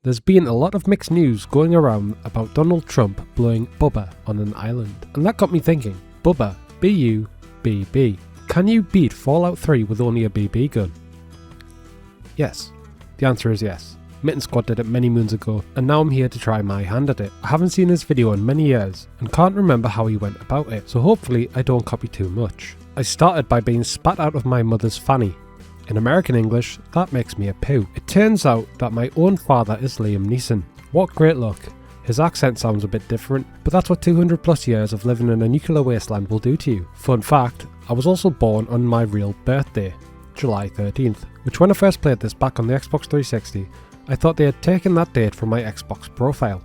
There's been a lot of mixed news going around about Donald Trump blowing Bubba on an island, and that got me thinking, Bubba, B-U-B-B, can you beat Fallout 3 with only a BB gun? Yes. The answer is yes. Mitten Squad did it many moons ago, and now I'm here to try my hand at it. I haven't seen his video in many years, and can't remember how he went about it, so hopefully I don't copy too much. I started by being spat out of my mother's fanny. In American English, that makes me a poo. It turns out that my own father is Liam Neeson. What great luck. His accent sounds a bit different, but that's what 200 plus years of living in a nuclear wasteland will do to you. Fun fact, I was also born on my real birthday, July 13th, which when I first played this back on the Xbox 360, I thought they had taken that date from my Xbox profile.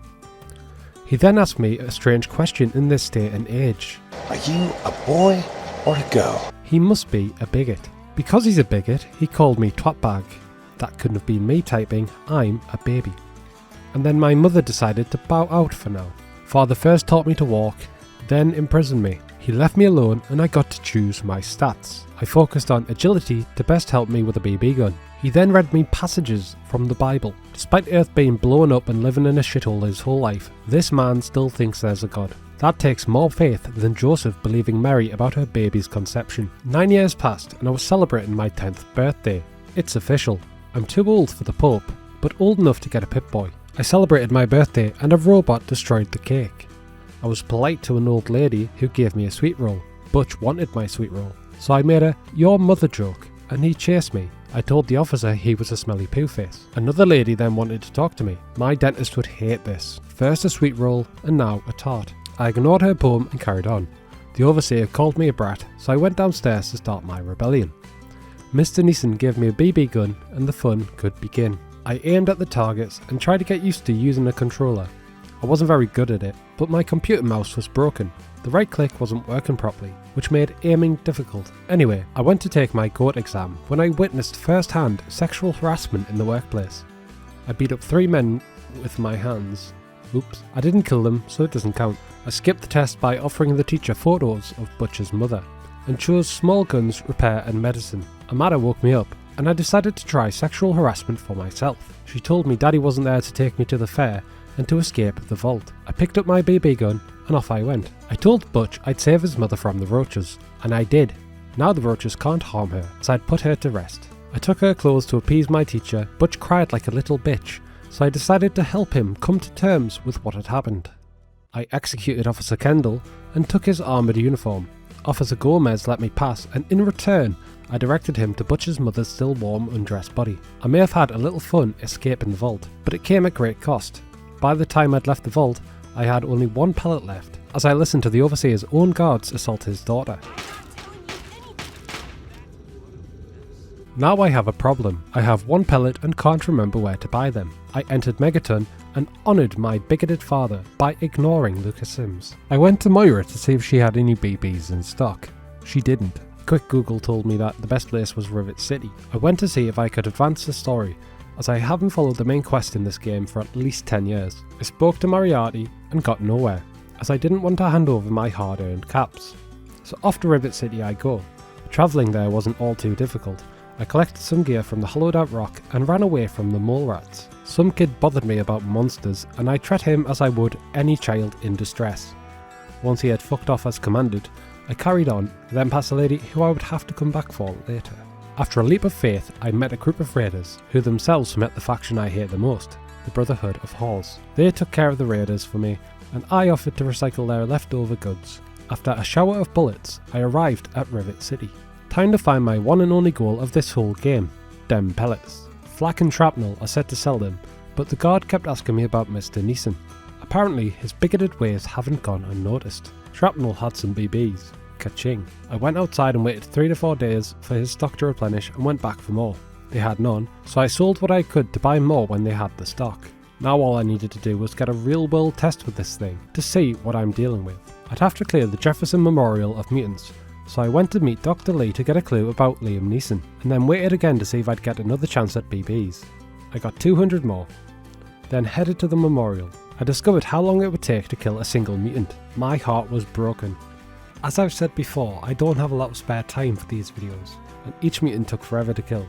He then asked me a strange question in this day and age. Are you a boy or a girl? He must be a bigot. Because he's a bigot, he called me twatbag. That couldn't have been me typing, I'm a baby. And then my mother decided to bow out for now. Father first taught me to walk, then imprisoned me. He left me alone and I got to choose my stats. I focused on agility to best help me with a BB gun. He then read me passages from the Bible. Despite Earth being blown up and living in a shithole his whole life, this man still thinks there's a God. That takes more faith than Joseph believing Mary about her baby's conception. 9 years passed and I was celebrating my 10th birthday. It's official. I'm too old for the Pope, but old enough to get a Pip-Boy. I celebrated my birthday and a robot destroyed the cake. I was polite to an old lady who gave me a sweet roll. Butch wanted my sweet roll, so I made a "your mother" joke and he chased me. I told the officer he was a smelly poo face. Another lady then wanted to talk to me. My dentist would hate this. First a sweet roll and now a tart. I ignored her poem and carried on. The overseer called me a brat, so I went downstairs to start my rebellion. Mr. Neeson gave me a BB gun and the fun could begin. I aimed at the targets and tried to get used to using a controller. I wasn't very good at it, but my computer mouse was broken. The right click wasn't working properly, which made aiming difficult. Anyway, I went to take my court exam when I witnessed first-hand sexual harassment in the workplace. I beat up 3 men with my hands. Oops, I didn't kill them, so it doesn't count. I skipped the test by offering the teacher photos of Butch's mother, and chose small guns, repair and medicine. Amanda woke me up, and I decided to try sexual harassment for myself. She told me Daddy wasn't there to take me to the fair, and to escape the vault. I picked up my BB gun, and off I went. I told Butch I'd save his mother from the roaches, and I did. Now the roaches can't harm her, as I'd put her to rest. I took her clothes to appease my teacher. Butch cried like a little bitch, so I decided to help him come to terms with what had happened. I executed Officer Kendall and took his armoured uniform. Officer Gomez let me pass, and in return I directed him to Butch's mother's still warm undressed body. I may have had a little fun escaping the vault, but it came at great cost. By the time I'd left the vault, I had only 1 pellet left, as I listened to the overseer's own guards assault his daughter. Now I have a problem. I have 1 pellet and can't remember where to buy them. I entered Megaton and honoured my bigoted father by ignoring Lucas Sims. I went to Moira to see if she had any BBs in stock. She didn't. Quick Google told me that the best place was Rivet City. I went to see if I could advance the story, as I haven't followed the main quest in this game for at least 10 years. I spoke to Moriarty and got nowhere, as I didn't want to hand over my hard-earned caps. So off to Rivet City I go. Travelling there wasn't all too difficult. I collected some gear from the hollowed out rock and ran away from the mole rats. Some kid bothered me about monsters and I treated him as I would any child in distress. Once he had fucked off as commanded, I carried on, then past a lady who I would have to come back for later. After a leap of faith, I met a group of raiders, who themselves met the faction I hate the most, the Brotherhood of Whores. They took care of the raiders for me, and I offered to recycle their leftover goods. After a shower of bullets, I arrived at Rivet City. Time to find my one and only goal of this whole game, dem pellets. Flak and shrapnel are said to sell them, but the guard kept asking me about Mr. Neeson. Apparently, his bigoted ways haven't gone unnoticed. Shrapnel had some BBs. Ka-ching. I went outside and waited 3 to 4 days for his stock to replenish and went back for more. They had none, so I sold what I could to buy more when they had the stock. Now all I needed to do was get a real world test with this thing, to see what I'm dealing with. I'd have to clear the Jefferson Memorial of Mutants, so I went to meet Dr. Lee to get a clue about Liam Neeson, and then waited again to see if I'd get another chance at BBs. I got 200 more, then headed to the memorial. I discovered how long it would take to kill a single mutant. My heart was broken. As I've said before, I don't have a lot of spare time for these videos, and each mutant took forever to kill.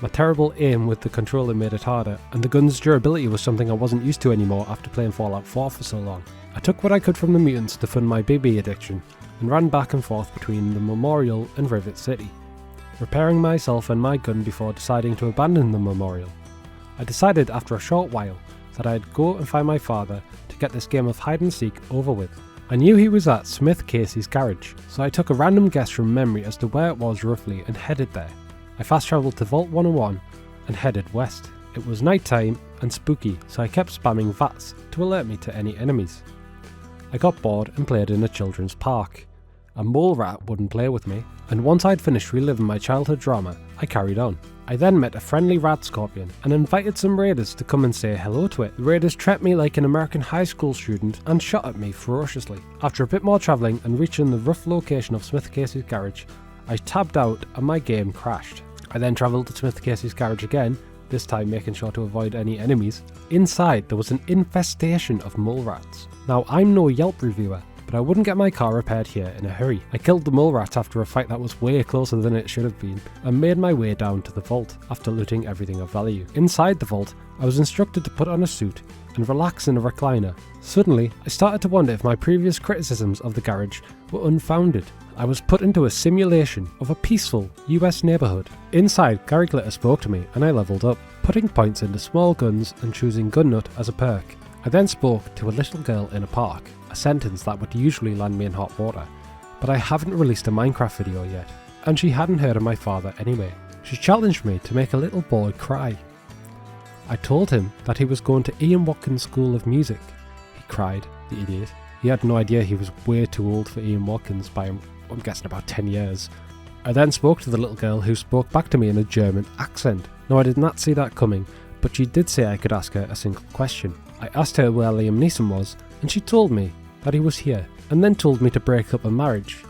My terrible aim with the controller made it harder, and the gun's durability was something I wasn't used to anymore after playing Fallout 4 for so long. I took what I could from the mutants to fund my BB addiction, and ran back and forth between the Memorial and Rivet City, repairing myself and my gun before deciding to abandon the Memorial. I decided after a short while that I'd go and find my father to get this game of hide and seek over with. I knew he was at Smith Casey's garage, so I took a random guess from memory as to where it was roughly and headed there. I fast travelled to Vault 101 and headed west. It was night time and spooky, so I kept spamming VATS to alert me to any enemies. I got bored and played in a children's park. A mole rat wouldn't play with me, and once I'd finished reliving my childhood drama, I carried on. I then met a friendly rat scorpion and invited some raiders to come and say hello to it. The raiders treated me like an American high school student and shot at me ferociously. After a bit more travelling and reaching the rough location of Smith Casey's garage, I tabbed out and my game crashed. I then travelled to Smith Casey's garage again, this time making sure to avoid any enemies. Inside there was an infestation of mole rats. Now I'm no Yelp reviewer, but I wouldn't get my car repaired here in a hurry. I killed the mole rat after a fight that was way closer than it should have been, and made my way down to the vault after looting everything of value. Inside the vault, I was instructed to put on a suit and relax in a recliner. Suddenly, I started to wonder if my previous criticisms of the garage were unfounded. I was put into a simulation of a peaceful US neighbourhood. Inside, Gary Glitter spoke to me and I leveled up, putting points into small guns and choosing Gun Nut as a perk. I then spoke to a little girl in a park, a sentence that would usually land me in hot water, but I haven't released a Minecraft video yet, and she hadn't heard of my father anyway. She challenged me to make a little boy cry. I told him that he was going to Ian Watkins School of Music. He cried, the idiot. He had no idea he was way too old for Ian Watkins by, I'm guessing, about 10 years. I then spoke to the little girl who spoke back to me in a German accent. No, I did not see that coming, but she did say I could ask her a single question. I asked her where Liam Neeson was, and she told me that he was here, and then told me to break up a marriage.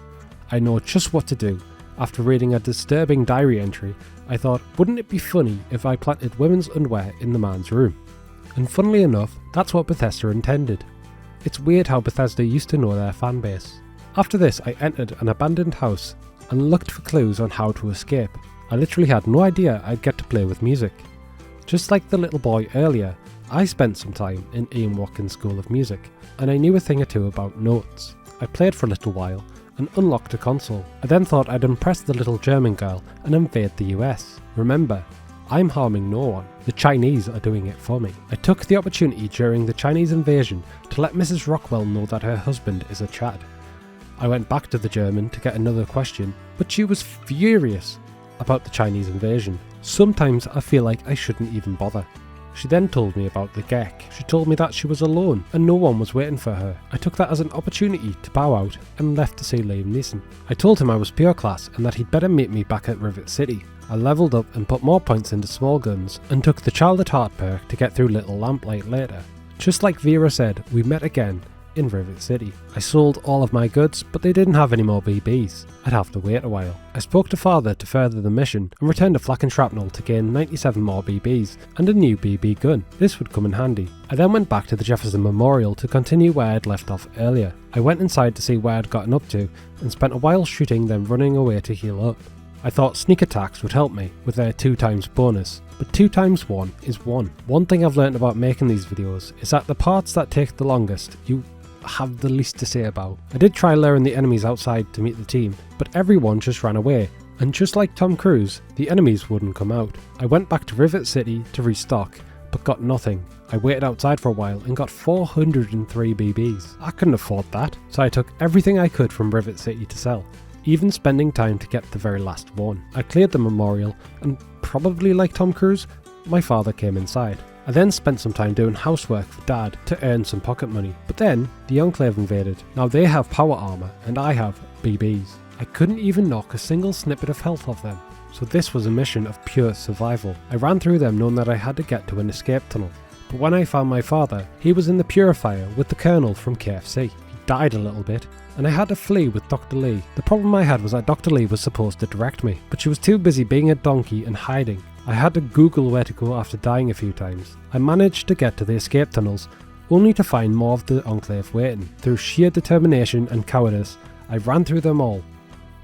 I know just what to do. After reading a disturbing diary entry, I thought, wouldn't it be funny if I planted women's underwear in the man's room? And funnily enough, that's what Bethesda intended. It's weird how Bethesda used to know their fanbase. After this, I entered an abandoned house and looked for clues on how to escape. I literally had no idea I'd get to play with music. Just like the little boy earlier, I spent some time in Ian Watkins School of Music, and I knew a thing or two about notes. I played for a little while and unlocked a console. I then thought I'd impress the little German girl and invade the US. Remember, I'm harming no one. The Chinese are doing it for me. I took the opportunity during the Chinese invasion to let Mrs. Rockwell know that her husband is a Chad. I went back to the German to get another question, but she was furious about the Chinese invasion. Sometimes I feel like I shouldn't even bother. She then told me about the Gek. She told me that she was alone and no one was waiting for her. I took that as an opportunity to bow out and left to see Liam Neeson. I told him I was pure class and that he'd better meet me back at Rivet City. I leveled up and put more points into small guns and took the Child at Heart perk to get through Little Lamplight later. Just like Vera said, we met again in Rivet City. I sold all of my goods, but they didn't have any more BBs. I'd have to wait a while. I spoke to Father to further the mission and returned a flak and shrapnel to gain 97 more BBs and a new BB gun. This would come in handy. I then went back to the Jefferson Memorial to continue where I'd left off earlier. I went inside to see where I'd gotten up to and spent a while shooting, then running away to heal up. I thought sneak attacks would help me with their 2x bonus, but 2 times 1 is 1. One thing I've learned about making these videos is that the parts that take the longest, you have the least to say about. I did try luring the enemies outside to meet the team, but everyone just ran away, and just like Tom Cruise, the enemies wouldn't come out. I went back to Rivet City to restock, but got nothing. I waited outside for a while and got 403 BBs. I couldn't afford that, so I took everything I could from Rivet City to sell, even spending time to get the very last one. I cleared the memorial, and probably like Tom Cruise, my father came inside. I then spent some time doing housework for Dad to earn some pocket money, but then the Enclave invaded. Now they have power armor and I have BBs. I couldn't even knock a single snippet of health off them, so this was a mission of pure survival. I ran through them knowing that I had to get to an escape tunnel, but when I found my father, he was in the purifier with the Colonel from KFC. He died a little bit, and I had to flee with Dr. Lee. The problem I had was that Dr. Lee was supposed to direct me, but she was too busy being a donkey and hiding. I had to Google where to go after dying a few times. I managed to get to the escape tunnels, only to find more of the Enclave waiting. Through sheer determination and cowardice, I ran through them all,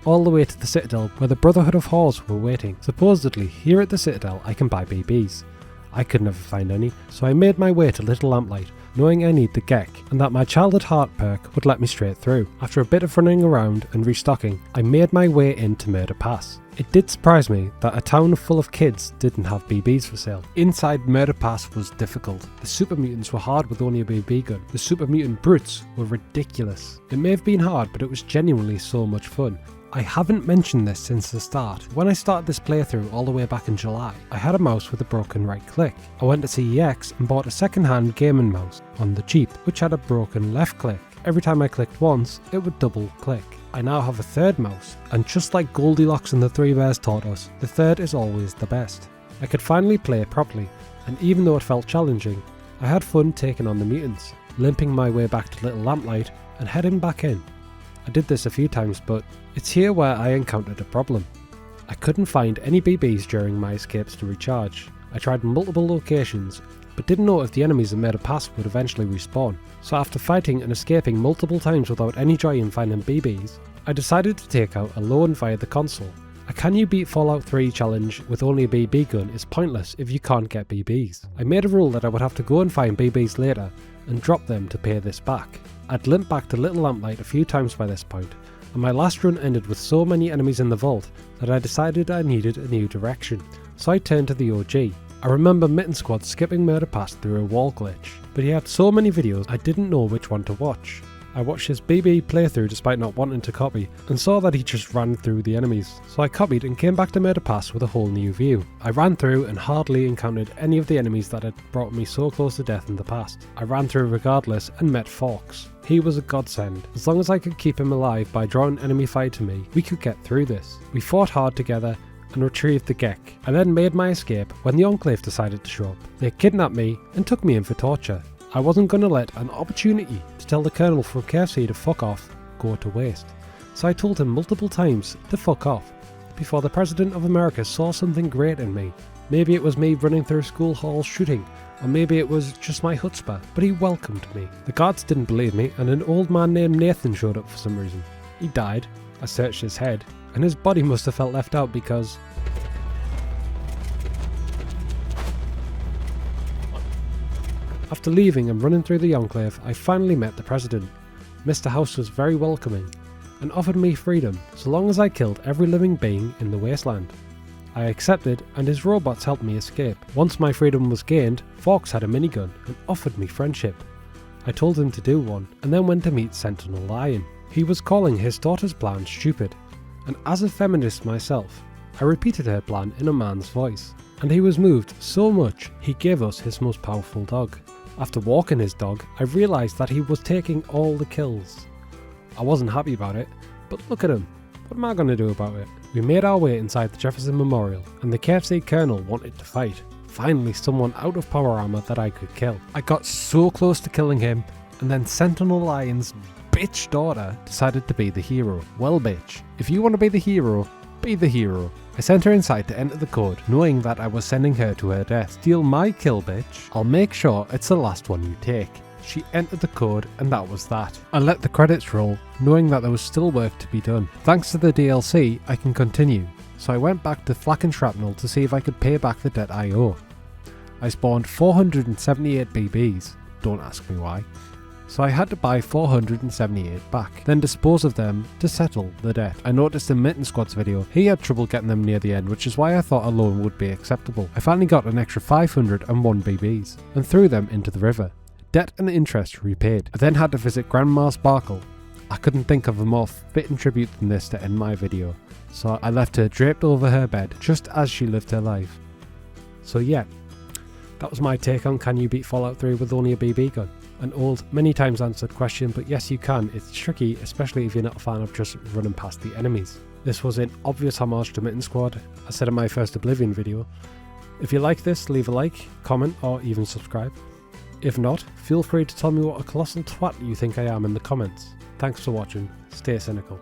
all the way to the Citadel where the Brotherhood of Whores were waiting. Supposedly, here at the Citadel I can buy BBs. I could never find any, so I made my way to Little Lamplight, knowing I need the Gek, and that my Childhood Heart perk would let me straight through. After a bit of running around and restocking, I made my way into Murder Pass. It did surprise me that a town full of kids didn't have BBs for sale. Inside Murder Pass was difficult. The super mutants were hard with only a BB gun. The super mutant brutes were ridiculous. It may have been hard, but it was genuinely so much fun. I haven't mentioned this since the start. When I started this playthrough all the way back in July, I had a mouse with a broken right click. I went to CEX and bought a second-hand gaming mouse on the cheap, which had a broken left click. Every time I clicked once, it would double click. I now have a third mouse, and just like Goldilocks and the Three Bears taught us, the third is always the best. I could finally play properly, and even though it felt challenging, I had fun taking on the mutants, limping my way back to Little Lamplight and heading back in. I did this a few times, but it's here where I encountered a problem. I couldn't find any BBs during my escapes to recharge. I tried multiple locations, but didn't know if the enemies in Murder Pass would eventually respawn. So after fighting and escaping multiple times without any joy in finding BBs, I decided to take out a loan via the console. A Can You Beat Fallout 3 challenge with only a BB gun is pointless if you can't get BBs. I made a rule that I would have to go and find BBs later and drop them to pay this back. I'd limped back to Little Lamplight a few times by this point, and my last run ended with so many enemies in the vault that I decided I needed a new direction, so I turned to the OG. I remember Mitten Squad skipping Murder Pass through a wall glitch, but he had so many videos I didn't know which one to watch. I watched his BB playthrough despite not wanting to copy, and saw that he just ran through the enemies, so I copied and came back to Murder Pass with a whole new view. I ran through and hardly encountered any of the enemies that had brought me so close to death in the past. I ran through regardless and met Fox. He was a godsend. As long as I could keep him alive by drawing enemy fire to me, we could get through this. We fought hard together and retrieved the Gek. I then made my escape when the Enclave decided to show up. They kidnapped me and took me in for torture. I wasn't going to let an opportunity to tell the Colonel from KFC to fuck off go to waste. So I told him multiple times to fuck off, before the President of America saw something great in me. Maybe it was me running through school halls shooting, or maybe it was just my chutzpah, but he welcomed me. The guards didn't believe me, and an old man named Nathan showed up for some reason. He died. I searched his head, and his body must have felt left out because... After leaving and running through the Enclave, I finally met the President. Mr. House was very welcoming, and offered me freedom, so long as I killed every living being in the wasteland. I accepted, and his robots helped me escape. Once my freedom was gained, Fox had a minigun and offered me friendship. I told him to do one, and then went to meet Sentinel Lion. He was calling his daughter's plan stupid, and as a feminist myself, I repeated her plan in a man's voice, and he was moved so much he gave us his most powerful dog. After walking his dog, I realised that he was taking all the kills. I wasn't happy about it, but look at him. What am I going to do about it? We made our way inside the Jefferson Memorial, and the KFC Colonel wanted to fight. Finally, someone out of power armor that I could kill. I got so close to killing him, and then Sentinel Lion's bitch daughter decided to be the hero. Well, bitch, if you want to be the hero, be the hero. I sent her inside to enter the code, knowing that I was sending her to her death. Steal my kill, bitch. I'll make sure it's the last one you take. She entered the code, and that was that. I let the credits roll, knowing that there was still work to be done. Thanks to the DLC, I can continue, so I went back to Flak and Shrapnel to see if I could pay back the debt I owe. I spawned 478 BBs, don't ask me why, so I had to buy 478 back, then dispose of them to settle the debt. I noticed in Mitten Squad's video, he had trouble getting them near the end, which is why I thought a loan would be acceptable. I finally got an extra 501 BBs, and threw them into the river. Debt and interest repaid. I then had to visit Grandma Sparkle. I couldn't think of a more fitting tribute than this to end my video, so I left her draped over her bed, just as she lived her life. So yeah, that was my take on Can You Beat Fallout 3 with only a BB gun? An old, many times answered question, but yes you can. It's tricky, especially if you're not a fan of just running past the enemies. This was an obvious homage to Mitten Squad, I said in my first Oblivion video. If you like this, leave a like, comment, or even subscribe. If not, feel free to tell me what a colossal twat you think I am in the comments. Thanks for watching, stay cynical.